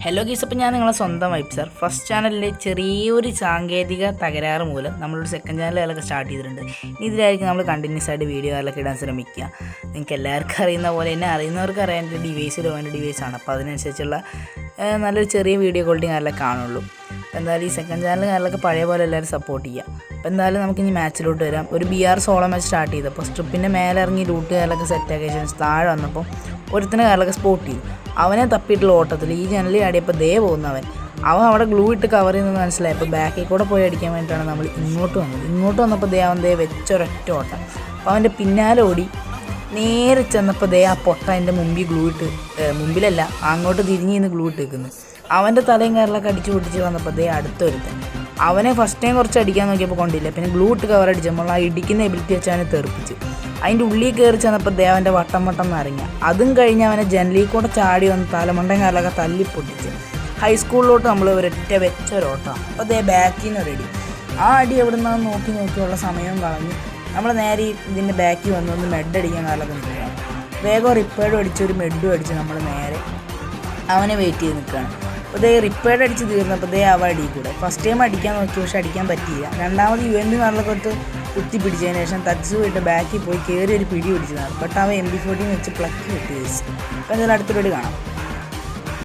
Hello ഗീസ്, അപ്പോൾ ഞാൻ നിങ്ങളെ സ്വന്തം വൈബ് സാർ. ഫസ്റ്റ് ചാനലിലെ ചെറിയൊരു സാങ്കേതിക തകരാറ് മൂലം നമ്മളൊരു സെക്കൻഡ് ചാനലുകളൊക്കെ സ്റ്റാർട്ട് ചെയ്തിട്ടുണ്ട്. ഇതിലായിരിക്കും നമ്മൾ കണ്ടിന്യൂസ് ആയിട്ട് വീഡിയോകളൊക്കെ ഇടാൻ ശ്രമിക്കുക. നിങ്ങൾക്ക് എല്ലാവർക്കും അറിയുന്ന പോലെ തന്നെ അറിയുന്നവർക്ക് അറിയാൻ എൻ്റെ ഡിവൈസ് ലോൻ്റെ ഡിവൈസാണ്. അപ്പോൾ അതിനനുസരിച്ചുള്ള നല്ലൊരു ചെറിയ വീഡിയോ ക്വാളിറ്റി കാര്യങ്ങളൊക്കെ കാണുള്ളൂ. അപ്പോൾ എന്തായാലും ഈ സെക്കൻഡ് ചാനൽ കാര്യങ്ങളൊക്കെ പഴയ പോലെ എല്ലാവരും സപ്പോർട്ട് ചെയ്യുക. അപ്പോൾ എന്തായാലും നമുക്കിനി മാച്ചിലോട്ട് വരാം. ഒരു BR സോളോ മാച്ച് സ്റ്റാർട്ട് ചെയ്തപ്പോൾ സ്ട്രിപ്പിൻ്റെ മേലെ ഇറങ്ങി ലൂട്ട് കാര്യങ്ങളൊക്കെ സെറ്റാക്കിയ ശേഷം താഴെ വന്നപ്പോൾ ഒരുത്തിന് കാര്യങ്ങളൊക്കെ സ്പോട്ട് ചെയ്തു. അവനെ തപ്പിയിട്ടുള്ള ഓട്ടത്തിൽ ഈ ജനലിൽ ആടിയപ്പോൾ പോകുന്നവൻ അവിടെ ഗ്ലൂ ഇട്ട് കവർ ചെയ്യുന്നത് മനസ്സിലായപ്പോൾ ബാക്കിൽ കൂടെ പോയി അടിക്കാൻ വേണ്ടിയിട്ടാണ് നമ്മൾ ഇങ്ങോട്ട് വന്നപ്പോൾ അവൻ വെച്ചൊരൊറ്റ ഓട്ടം. അപ്പോൾ അവൻ്റെ പിന്നാലെ ഓടി നേരെ ചെന്നപ്പോൾ ആ പൊട്ട എൻ്റെ മുമ്പിൽ ഗ്ലൂ ഇട്ട്, മുമ്പിലല്ല അങ്ങോട്ട് തിരിഞ്ഞ് നിന്ന് ഗ്ലൂ ഇട്ട് വെക്കുന്നു. അവൻ്റെ തലയും കയറിലൊക്കെ അടിച്ച് പൊട്ടിച്ച് വന്നപ്പോൾ അടുത്തൊരുത്തൻ അവനെ ഫസ്റ്റ് ടൈം കുറച്ച് അടിക്കാൻ നോക്കിയപ്പോൾ കൊണ്ടില്ല. പിന്നെ ഗ്ലൂ ഇട്ട് കവർ അടിച്ചപ്പോൾ ആ ഇടിക്കുന്ന എബിലിറ്റി വെച്ച് അവനെ തെറിപ്പിച്ചു. അതിൻ്റെ ഉള്ളിൽ കയറി ചെന്നപ്പോൾ അവൻ്റെ വട്ടം നിറങ്ങി. അതും കഴിഞ്ഞ് അവനെ ജനലിൽ കൂടെ ചാടി വന്ന് തലമണ്ടൻ കാലൊക്കെ തല്ലിപ്പൊട്ടിച്ച് ഹൈസ്കൂളിലോട്ട് നമ്മൾ ഒരൊറ്റ വെച്ചൊരോട്ടം. അപ്പോൾ ബാക്കിൽ നിന്ന് റെഡി. ആ അടി എവിടെ നിന്നാണ് നോക്കിയുള്ള സമയവും കളഞ്ഞ് നമ്മൾ നേരെ ഇതിൻ്റെ ബാക്കിൽ വന്നൊന്ന് മെഡ് അടിക്കാൻ കാലൊക്കെ നിൽക്കുകയാണ്. വേഗം റിപ്പേർഡും അടിച്ച് ഒരു മെഡും അടിച്ച് നമ്മൾ നേരെ അവനെ വെയിറ്റ് ചെയ്ത് നിൽക്കുകയാണ്. അപ്പോൾ റിപ്പേർഡ് അടിച്ച് തീർന്നപ്പോൾ അവ അടി കൂടെ ഫസ്റ്റ് ടൈം അടിക്കാൻ നോക്കി, പക്ഷെ അടിക്കാൻ പറ്റിയില്ല. രണ്ടാമത് UND നടലൊക്കെ കുത്തി പിടിച്ചതിന് ശേഷം ടച്ച് പോയിട്ട് ബാക്കിൽ പോയി കയറി ഒരു പിടി പിടിച്ചതാണ്. ബട്ട് അവൻ MP14 വെച്ച് പ്ലക്ക് കിട്ടി. അപ്പോൾ എന്തായാലും അടുത്തൊരു കാണാം.